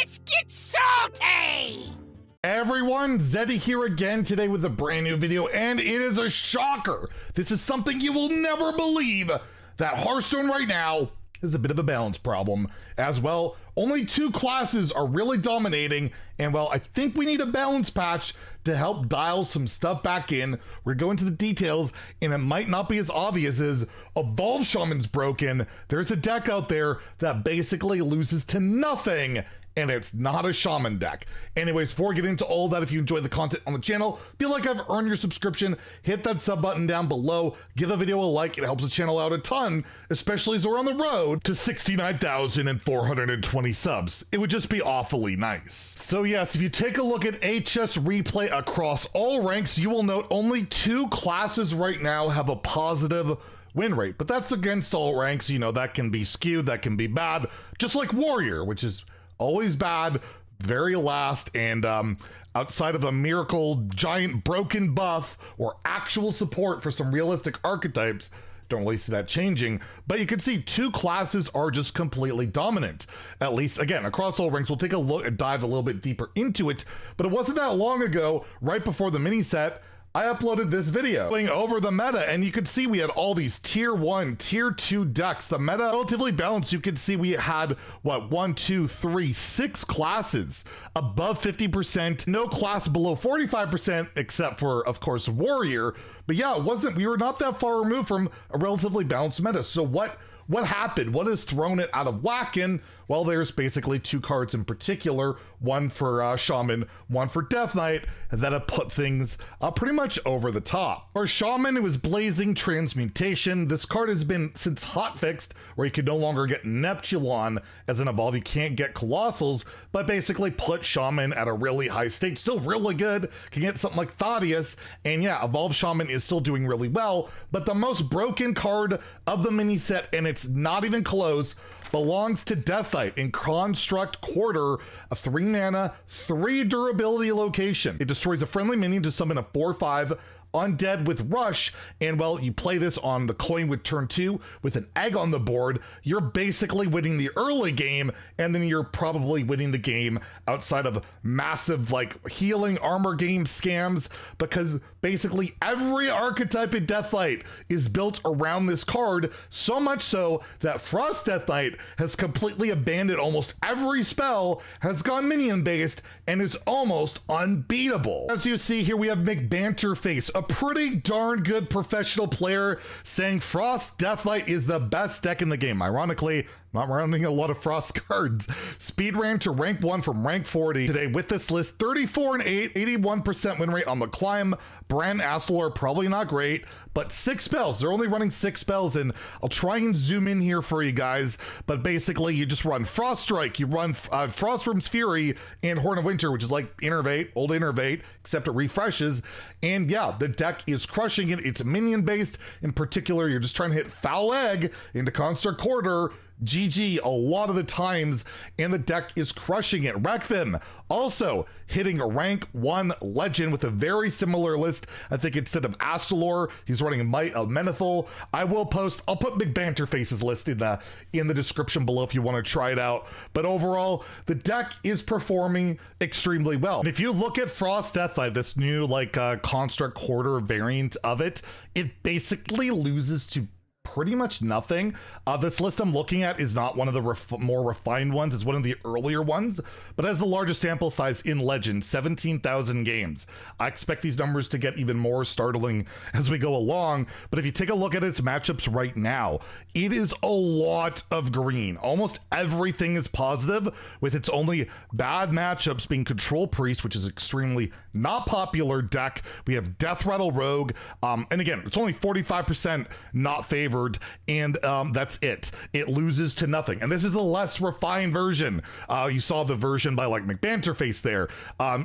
Let's get salty! Everyone, Zeddy here again today with a brand new video, and it is a shocker. This is something you will never believe, that Hearthstone right now is a bit of a balance problem. As well, only two classes are really dominating, and well, I think we need a balance patch to help dial some stuff back in. We're going to the details, and it might not be as obvious as Evolve Shaman's broken. There's a deck out there that basically loses to nothing, and it's not a shaman deck. Anyways, before we get into all that, if you enjoy the content on the channel, feel like I've earned your subscription, hit that sub button down below, give the video a like, it helps the channel out a ton, especially as we're on the road to 69,420 subs. It would just be awfully nice. So yes, if you take a look at HS replay across all ranks, you will note only two classes right now have a positive win rate, but that's against all ranks. You know, that can be skewed, that can be bad, just like Warrior, which is always bad, very last, and outside of a miracle giant broken buff or actual support for some realistic archetypes, don't really see that changing. But you can see two classes are just completely dominant, at least again across all ranks. We'll take a look and dive a little bit deeper into it, but it wasn't that long ago, right before the mini set, I uploaded this video going over the meta, and you could see we had all these tier 1, tier 2 decks. The meta relatively balanced. You could see we had, what, 1, 2, 3, 6 classes above 50%, no class below 45%, except for, of course, Warrior. But yeah, we were not that far removed from a relatively balanced meta. So what happened? What has thrown it out of whack? And well, there's basically two cards in particular, one for Shaman, one for Death Knight, that have put things pretty much over the top. For Shaman, it was Blazing Transmutation. This card has been since hotfixed, where you can no longer get Neptulon as an evolve. You can't get Colossals, but basically put Shaman at a really high state. Still really good. Can get something like Thaddeus, and yeah, Evolve Shaman is still doing really well, but the most broken card of the mini set, and it's not even close, belongs to Death Knight in Construct Quarter, a 3 mana, 3 durability location. It destroys a friendly minion to summon a 4/5 undead with Rush, and well, you play this on the coin with turn 2 with an egg on the board. You're basically winning the early game, and then you're probably winning the game outside of massive like healing armor game scams, because basically every archetype in Death Knight is built around this card, so much so that Frost Death Knight has completely abandoned almost every spell, has gone minion based, and is almost unbeatable. As you see here, we have McBanterface, a pretty darn good professional player, saying Frost Death Knight is the best deck in the game. Ironically, not running a lot of Frost cards. Speed ran to rank 1 from rank 40 today with this list. 34 and 8, 81% win rate on the climb. Brand Astalor, probably not great, but 6 spells. They're only running 6 spells, and I'll try and zoom in here for you guys, but basically you just run Frost Strike, you run Frostworm's Fury, and Horn of Winter, which is like Innervate, old Innervate, except it refreshes, and yeah, the deck is crushing it. It's minion based. In particular, you're just trying to hit Foul Egg into Construct Quarter, GG a lot of the times, and the deck is crushing it. Rekvim also hitting a rank 1 legend with a very similar list. I think instead of Astalor, he's running Might of Menethil. I'll put McBanterface's list in the description below if you want to try it out. But overall, the deck is performing extremely well. And if you look at Frost Death Knight, this new like Construct Quarter variant of it, it basically loses to pretty much nothing. This list I'm looking at is not one of the more refined ones. It's one of the earlier ones, but has the largest sample size in Legend, 17,000 games. I expect these numbers to get even more startling as we go along, but if you take a look at its matchups right now, it is a lot of green. Almost everything is positive, with its only bad matchups being Control Priest, which is extremely not popular deck. We have Death Rattle Rogue, and again, it's only 45% not favored, and that's it. It loses to nothing, and this is the less refined version. You saw the version by like McBanterface there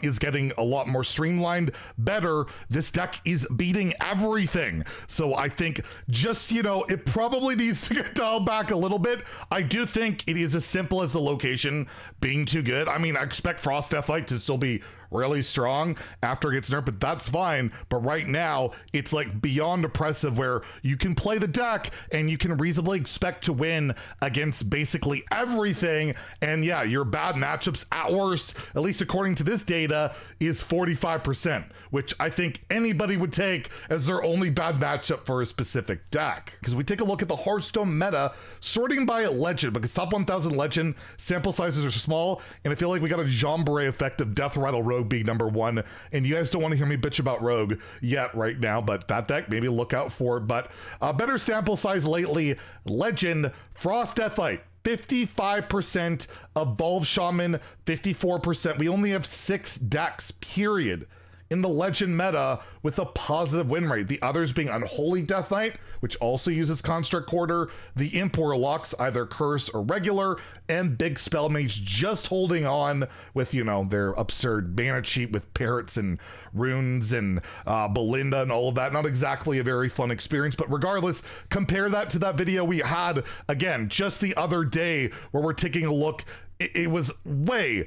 is getting a lot more streamlined, better. This deck is beating everything, so I think just, you know, it probably needs to get dialed back a little bit. I do think it is as simple as the location being too good. I mean, I expect Frost Death Knight to still be really strong after it gets nerfed, but that's fine. But right now, it's like beyond oppressive where you can play the deck and you can reasonably expect to win against basically everything. And yeah, your bad matchups at worst, at least according to this data, is 45%, which I think anybody would take as their only bad matchup for a specific deck. Because we take a look at the Hearthstone meta, sorting by legend, because top 1000 legend sample sizes are small, and I feel like we got a Jamboree effect of Death Rattle Rogue being number one, and you guys don't want to hear me bitch about Rogue yet right now, but that deck, maybe look out for it. But a better sample size lately, legend, Frost Deathlight, 55%, Evolve Shaman, 54%. We only have 6 decks, period, in the legend meta with a positive win rate. The others being Unholy Death Knight, which also uses Construct Quarter, the Imp Warlocks, either Curse or Regular, and Big Spell Mage just holding on with, you know, their absurd mana cheat with Parrots and Runes and Belinda and all of that. Not exactly a very fun experience, but regardless, compare that to that video we had, again, just the other day where we're taking a look. It was way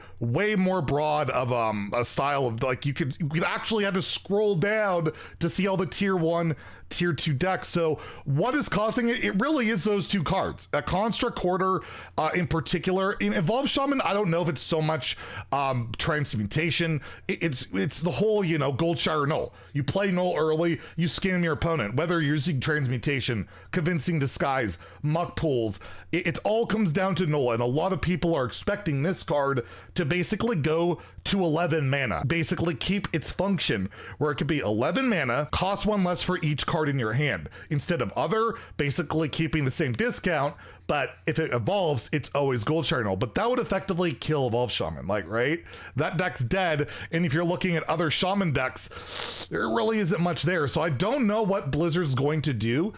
more broad of a style of, like, you could actually have to scroll down to see all the tier 1, tier 2 decks. So what is causing it? It really is those 2 cards. A Construct Quarter in particular. In Evolve Shaman, I don't know if it's so much transmutation. It's the whole, you know, Goldshire Null. You play Null early, you scam your opponent, whether you're using transmutation, convincing disguise, muck pools. It all comes down to Null, and a lot of people are expecting this card to basically go to 11 mana, basically keep its function where it could be 11 mana, cost 1 less for each card in your hand, instead of other, basically keeping the same discount, but if it evolves, it's always Goldshire Null. But that would effectively kill Evolve Shaman, like, right? That deck's dead, and if you're looking at other Shaman decks, there really isn't much there. So I don't know what Blizzard's going to do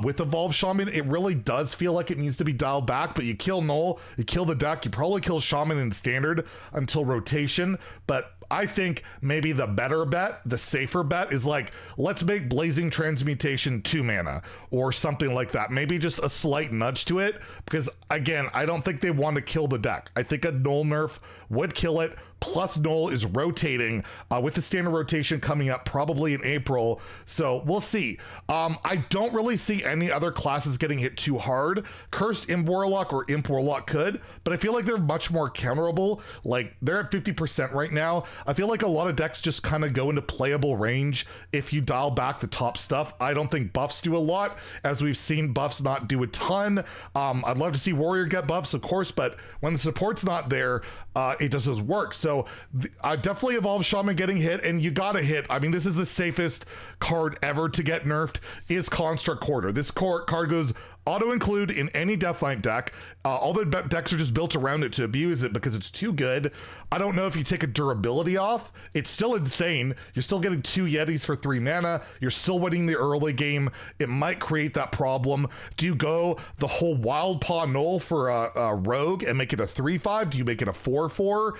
with Evolve Shaman. It really does feel like it needs to be dialed back, but you kill Null, you kill the deck, you probably kill Shaman in Standard until rotation, but I think maybe the better bet, the safer bet, is like, let's make Blazing Transmutation 2 mana or something like that. Maybe just a slight nudge to it, because again, I don't think they want to kill the deck. I think a Null nerf would kill it. Plus Null is rotating with the standard rotation coming up probably in April. So we'll see. I don't really see any other classes getting hit too hard. Cursed Imp Warlock or Imp Warlock could, but I feel like they're much more counterable. Like, they're at 50% right now. I feel like a lot of decks just kind of go into playable range if you dial back the top stuff. I don't think buffs do a lot, as we've seen buffs not do a ton. I'd love to see Warrior get buffs, of course, but when the support's not there, it just doesn't work. So I definitely Evolve Shaman getting hit, and you gotta hit. I mean, this is the safest card ever to get nerfed, is Construct Quarter. This card goes auto-include in any Deathlight deck. All the decks are just built around it to abuse it because it's too good. I don't know if you take a durability off, it's still insane. You're still getting 2 Yetis for 3 mana. You're still winning the early game. It might create that problem. Do you go the whole Wild Paw Null for a Rogue and make it a 3/5? Do you make it a 4/4?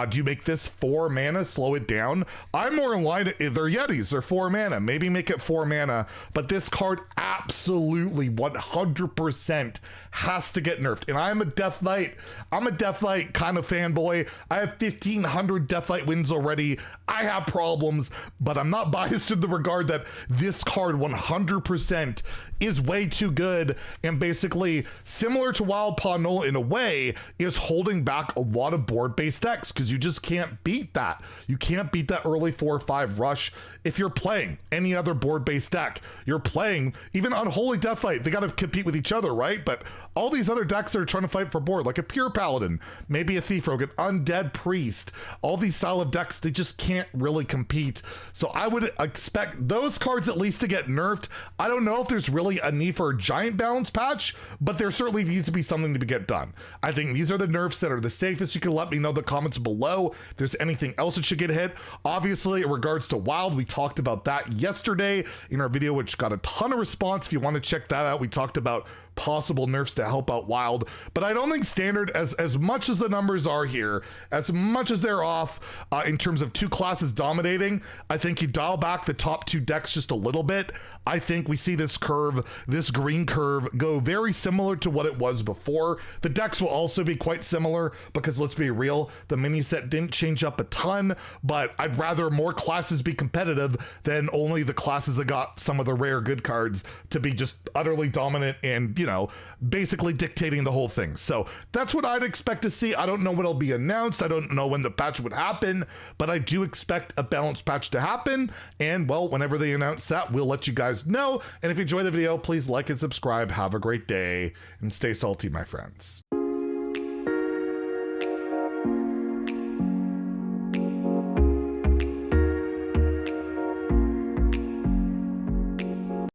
Do you make this 4 mana, slow it down? I'm more in line, they're Yetis, they're 4 mana. Maybe make it 4 mana, but this card absolutely 100% has to get nerfed. And I'm a Death Knight. I'm a Death Knight kind of fanboy. I have 1,500 Death Knight wins already. I have problems, but I'm not biased in the regard that this card 100% is way too good, and basically similar to Wild Paw Null in a way, is holding back a lot of board-based decks, because you just can't beat that. You can't beat that early 4/5 rush if you're playing any other board-based deck. You're playing even Unholy Deathlight. They got to compete with each other, right? But all these other decks that are trying to fight for board, like a Pure Paladin, maybe a Thief Rogue, an Undead Priest, all these style of decks, they just can't really compete. So I would expect those cards at least to get nerfed. I don't know if there's really a need for a giant balance patch, but there certainly needs to be something to get done. I think these are the nerfs that are the safest. You can let me know in the comments below if there's anything else that should get hit. Obviously, in regards to Wild, we talked about that yesterday in our video, which got a ton of response. If you want to check that out, we talked about possible nerfs to help out Wild, but I don't think Standard, as much as the numbers are here, as much as they're off in terms of 2 classes dominating, I think you dial back the top 2 decks just a little bit. I think we see this curve, this green curve, go very similar to what it was before. The decks will also be quite similar because let's be real, the mini set didn't change up a ton, but I'd rather more classes be competitive than only the classes that got some of the rare good cards to be just utterly dominant and, you know, basically dictating the whole thing. So that's what I'd expect to see. I don't know what'll be announced. I don't know when the patch would happen, but I do expect a balanced patch to happen. And well, whenever they announce that, we'll let you guys know. And if you enjoyed the video, please like and subscribe. Have a great day and stay salty, my friends.